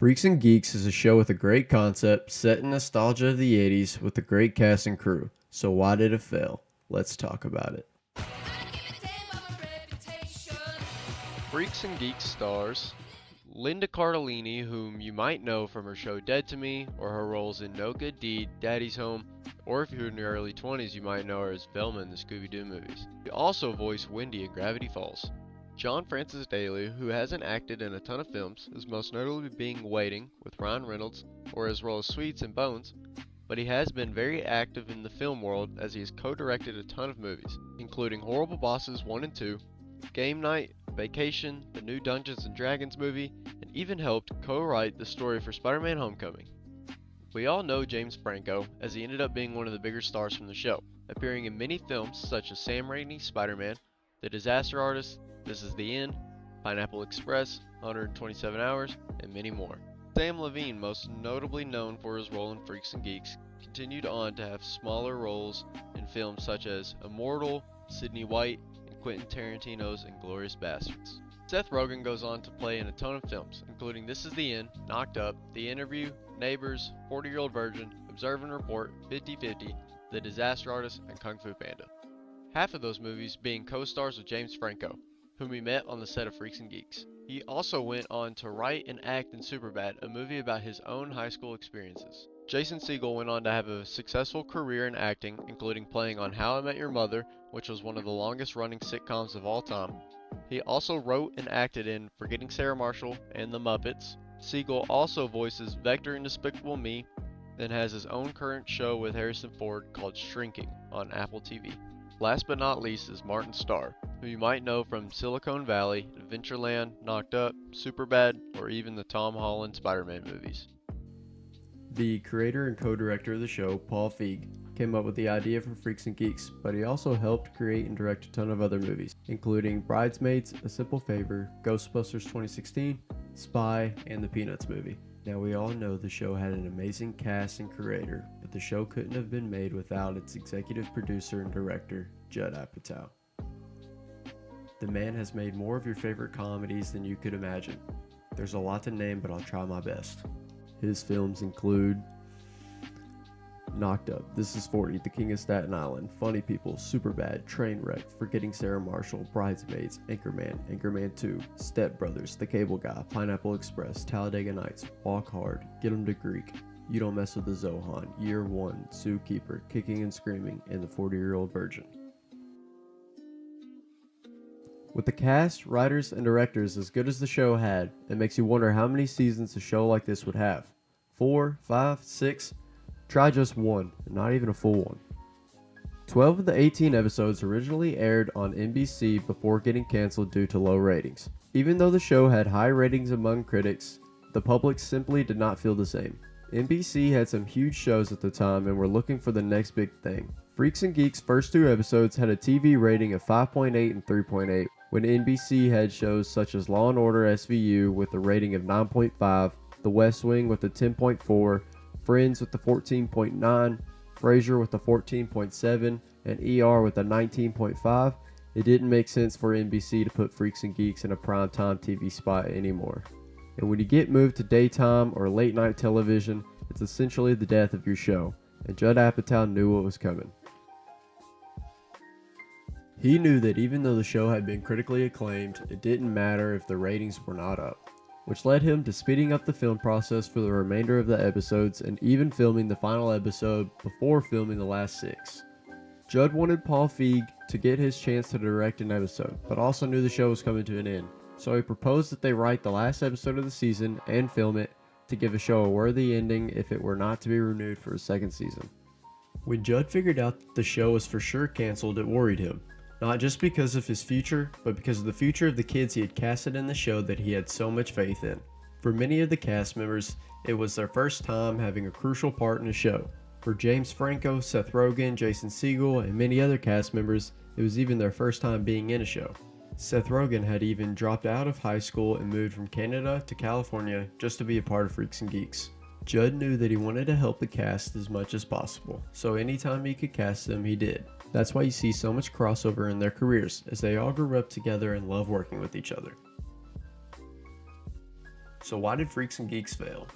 Freaks and Geeks is a show with a great concept, set in nostalgia of the 80s with a great cast and crew. So why did it fail? Let's talk about it. Freaks and Geeks stars Linda Cardellini, whom you might know from her show Dead to Me, or her roles in No Good Deed, Daddy's Home, or if you're in your early 20s you might know her as Velma in the Scooby-Doo movies. She also voiced Wendy in Gravity Falls. John Francis Daly, who hasn't acted in a ton of films, is most notably being Waiting with Ryan Reynolds, or his role as Sweets in Bones, but he has been very active in the film world as he has co-directed a ton of movies, including Horrible Bosses 1 and 2, Game Night, Vacation, the new Dungeons & Dragons movie, and even helped co-write the story for Spider-Man Homecoming. We all know James Franco, as he ended up being one of the bigger stars from the show, appearing in many films such as Sam Raimi's Spider-Man, The Disaster Artist, This Is the End, Pineapple Express, 127 Hours, and many more. Sam Levine, most notably known for his role in Freaks and Geeks, continued on to have smaller roles in films such as Immortal, Sidney White, and Quentin Tarantino's Inglourious Basterds. Seth Rogen goes on to play in a ton of films, including This Is the End, Knocked Up, The Interview, Neighbors, 40-Year-Old Virgin, Observe and Report, 50-50, The Disaster Artist, and Kung Fu Panda. Half of those movies being co-stars with James Franco, whom we met on the set of Freaks and Geeks. He also went on to write and act in Superbad, a movie about his own high school experiences. Jason Segel went on to have a successful career in acting, including playing on How I Met Your Mother, which was one of the longest running sitcoms of all time. He also wrote and acted in Forgetting Sarah Marshall and The Muppets. Segel also voices Vector in Despicable Me and has his own current show with Harrison Ford called Shrinking on Apple TV. Last but not least is Martin Starr, who you might know from Silicon Valley, Adventureland, Knocked Up, Superbad, or even the Tom Holland Spider-Man movies. The creator and co-director of the show, Paul Feig, came up with the idea for Freaks and Geeks, but he also helped create and direct a ton of other movies, including Bridesmaids, A Simple Favor, Ghostbusters 2016, Spy, and the Peanuts movie. Now we all know the show had an amazing cast and creator, but the show couldn't have been made without its executive producer and director, Judd Apatow. The man has made more of your favorite comedies than you could imagine. There's a lot to name, but I'll try my best. His films include Knocked Up, This Is 40, The King of Staten Island, Funny People, Superbad, Trainwreck, Forgetting Sarah Marshall, Bridesmaids, Anchorman, Anchorman 2, Step Brothers, The Cable Guy, Pineapple Express, Talladega Nights, Walk Hard, Get 'Em to Greek, You Don't Mess with the Zohan, Year One, Zookeeper, Kicking and Screaming, and The 40-Year-Old Virgin. With the cast, writers, and directors as good as the show had, it makes you wonder how many seasons a show like this would have. 4, 5, 6? Try just one, and not even a full one. 12 of the 18 episodes originally aired on NBC before getting canceled due to low ratings. Even though the show had high ratings among critics, the public simply did not feel the same. NBC had some huge shows at the time and were looking for the next big thing. Freaks and Geeks' first 2 episodes had a TV rating of 5.8 and 3.8, when NBC had shows such as Law & Order SVU with a rating of 9.5, The West Wing with a 10.4, Friends with a 14.9, Frasier with a 14.7, and ER with a 19.5, it didn't make sense for NBC to put Freaks and Geeks in a primetime TV spot anymore. And when you get moved to daytime or late night television, it's essentially the death of your show, and Judd Apatow knew what was coming. He knew that even though the show had been critically acclaimed, it didn't matter if the ratings were not up, which led him to speeding up the film process for the remainder of the episodes and even filming the final episode before filming the last 6. Judd wanted Paul Feig to get his chance to direct an episode, but also knew the show was coming to an end, so he proposed that they write the last episode of the season and film it to give the show a worthy ending if it were not to be renewed for a second season. When Judd figured out that the show was for sure canceled, it worried him. Not just because of his future, but because of the future of the kids he had casted in the show that he had so much faith in. For many of the cast members, it was their first time having a crucial part in a show. For James Franco, Seth Rogen, Jason Segel, and many other cast members, it was even their first time being in a show. Seth Rogen had even dropped out of high school and moved from Canada to California just to be a part of Freaks and Geeks. Judd knew that he wanted to help the cast as much as possible, so anytime he could cast them, he did. That's why you see so much crossover in their careers, as they all grew up together and love working with each other. So why did Freaks and Geeks fail?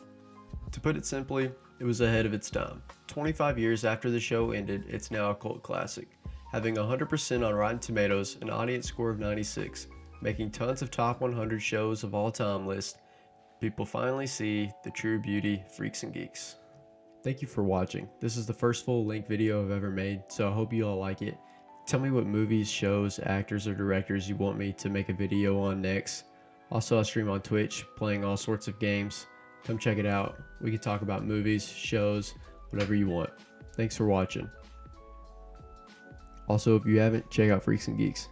To put it simply, it was ahead of its time. 25 years after the show ended, it's now a cult classic, having 100% on Rotten Tomatoes, an audience score of 96, making tons of top 100 shows of all time lists. People finally see the true beauty of Freaks and Geeks. Thank you for watching. This is the first full length video I've ever made, so I hope you all like it. Tell me what movies, shows, actors, or directors you want me to make a video on next. Also, I stream on Twitch, playing all sorts of games. Come check it out. We can talk about movies, shows, whatever you want. Thanks for watching. Also, if you haven't, check out Freaks and Geeks.